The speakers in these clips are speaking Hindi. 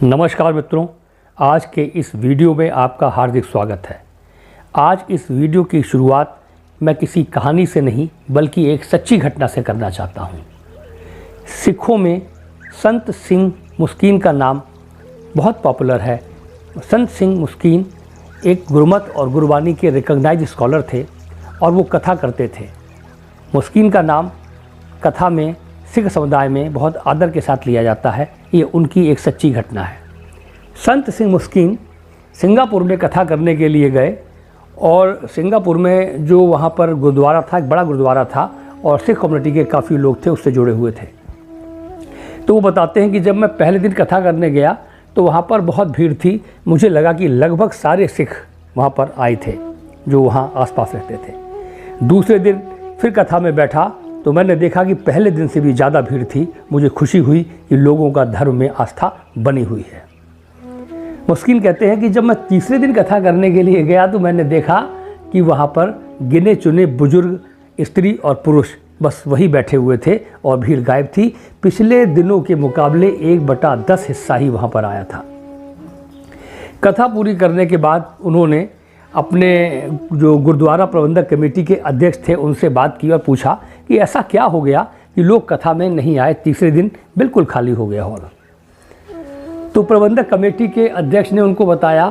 नमस्कार मित्रों, आज के इस वीडियो में आपका हार्दिक स्वागत है। आज इस वीडियो की शुरुआत मैं किसी कहानी से नहीं बल्कि एक सच्ची घटना से करना चाहता हूँ। सिखों में संत सिंह मुस्किन का नाम बहुत पॉपुलर है। संत सिंह मुस्किन एक गुरमत और गुरबानी के रिकॉग्नाइज्ड स्कॉलर थे और वो कथा करते थे। मुस्किन का नाम कथा में सिख समुदाय में बहुत आदर के साथ लिया जाता है। ये उनकी एक सच्ची घटना है। संत सिंह मुस्किन सिंगापुर में कथा करने के लिए गए और सिंगापुर में जो वहाँ पर गुरुद्वारा था, एक बड़ा गुरुद्वारा था और सिख कम्युनिटी के काफ़ी लोग थे उससे जुड़े हुए थे। तो वो बताते हैं कि जब मैं पहले दिन कथा करने गया तो वहाँ पर बहुत भीड़ थी। मुझे लगा कि लगभग सारे सिख वहाँ पर आए थे जो वहाँ आसपास रहते थे। दूसरे दिन फिर कथा में बैठा तो मैंने देखा कि पहले दिन से भी ज़्यादा भीड़ थी। मुझे खुशी हुई कि लोगों का धर्म में आस्था बनी हुई है। मुस्किन कहते हैं कि जब मैं तीसरे दिन कथा करने के लिए गया तो मैंने देखा कि वहाँ पर गिने चुने बुजुर्ग, स्त्री और पुरुष बस वही बैठे हुए थे और भीड़ गायब थी। पिछले दिनों के मुकाबले 1/10 हिस्सा ही वहाँ पर आया था। कथा पूरी करने के बाद उन्होंने अपने जो गुरुद्वारा प्रबंधक कमेटी के अध्यक्ष थे उनसे बात की और पूछा कि ऐसा क्या हो गया कि लोग कथा में नहीं आए, तीसरे दिन बिल्कुल खाली हो गया हॉल। तो प्रबंधक कमेटी के अध्यक्ष ने उनको बताया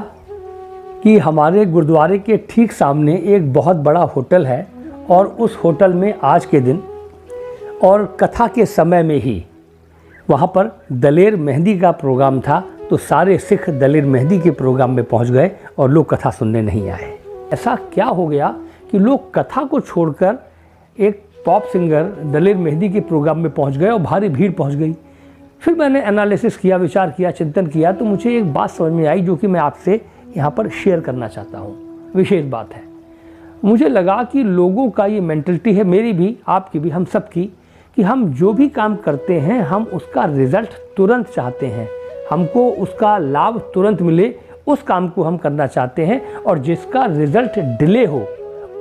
कि हमारे गुरुद्वारे के ठीक सामने एक बहुत बड़ा होटल है और उस होटल में आज के दिन और कथा के समय में ही वहाँ पर दलेर मेहंदी का प्रोग्राम था। तो सारे सिख दलेर मेहंदी के प्रोग्राम में पहुंच गए और लोग कथा सुनने नहीं आए। ऐसा क्या हो गया कि लोग कथा को छोड़कर एक पॉप सिंगर दलेर मेहंदी के प्रोग्राम में पहुंच गए और भारी भीड़ पहुंच गई। फिर मैंने एनालिसिस किया, विचार किया, चिंतन किया तो मुझे एक बात समझ में आई जो कि मैं आपसे यहाँ पर शेयर करना चाहता हूँ। विशेष बात है, मुझे लगा कि लोगों का ये मेंटलिटी है, मेरी भी, आपकी भी, हम सब की, कि हम जो भी काम करते हैं हम उसका रिज़ल्ट तुरंत चाहते हैं। हमको उसका लाभ तुरंत मिले, उस काम को हम करना चाहते हैं और जिसका रिज़ल्ट डिले हो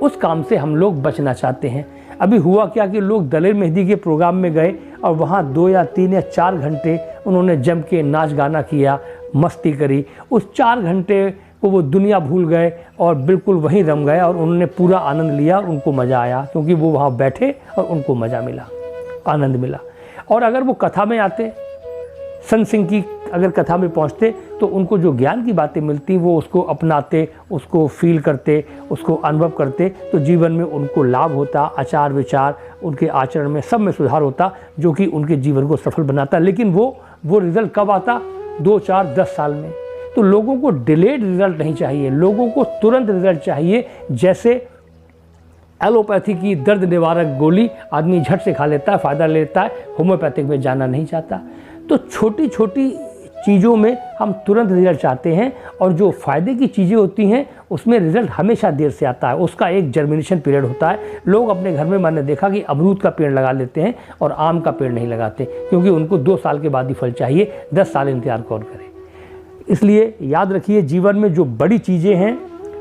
उस काम से हम लोग बचना चाहते हैं। अभी हुआ क्या कि लोग दलेर मेहंदी के प्रोग्राम में गए और वहाँ 2 या 3 या 4 घंटे उन्होंने जम के नाच गाना किया, मस्ती करी। उस 4 घंटे को वो दुनिया भूल गए और बिल्कुल वहीं रम गए और उन्होंने पूरा आनंद लिया। उनको मज़ा आया क्योंकि वो वहाँ बैठे और उनको मज़ा मिला, आनंद मिला। और अगर वो कथा में आते, संत सिंह की अगर कथा में पहुंचते तो उनको जो ज्ञान की बातें मिलती वो उसको अपनाते, उसको फील करते, उसको अनुभव करते तो जीवन में उनको लाभ होता, आचार विचार उनके आचरण में सब में सुधार होता जो कि उनके जीवन को सफल बनाता। लेकिन वो रिज़ल्ट कब आता? 2, 4, 10 साल में। तो लोगों को डिलेड रिज़ल्ट नहीं चाहिए, लोगों को तुरंत रिज़ल्ट चाहिए। जैसे एलोपैथी की दर्द निवारक गोली आदमी झट से खा लेता है, फ़ायदा लेता है, होम्योपैथिक में जाना नहीं चाहता। तो छोटी छोटी चीज़ों में हम तुरंत रिज़ल्ट चाहते हैं और जो फ़ायदे की चीज़ें होती हैं उसमें रिज़ल्ट हमेशा देर से आता है। उसका एक जर्मिनेशन पीरियड होता है। लोग अपने घर में, मैंने देखा कि अमरूद का पेड़ लगा लेते हैं और आम का पेड़ नहीं लगाते क्योंकि उनको 2 साल के बाद ही फल चाहिए, 10 साल इंतज़ार कौन करे। इसलिए याद रखिए, जीवन में जो बड़ी चीज़ें हैं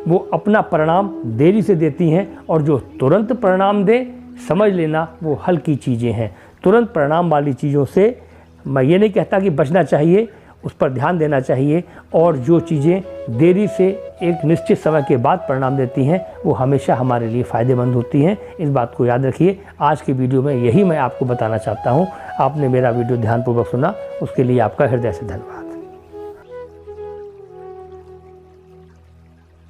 वो अपना परिणाम देरी से देती हैं और जो तुरंत परिणाम दे, समझ लेना वो हल्की चीज़ें हैं। तुरंत परिणाम वाली चीज़ों से मैं ये नहीं कहता कि बचना चाहिए, उस पर ध्यान देना चाहिए। और जो चीज़ें देरी से एक निश्चित समय के बाद परिणाम देती हैं वो हमेशा हमारे लिए फ़ायदेमंद होती हैं। इस बात को याद रखिए। आज की वीडियो में यही मैं आपको बताना चाहता हूँ। आपने मेरा वीडियो ध्यानपूर्वक सुना, उसके लिए आपका हृदय से धन्यवाद।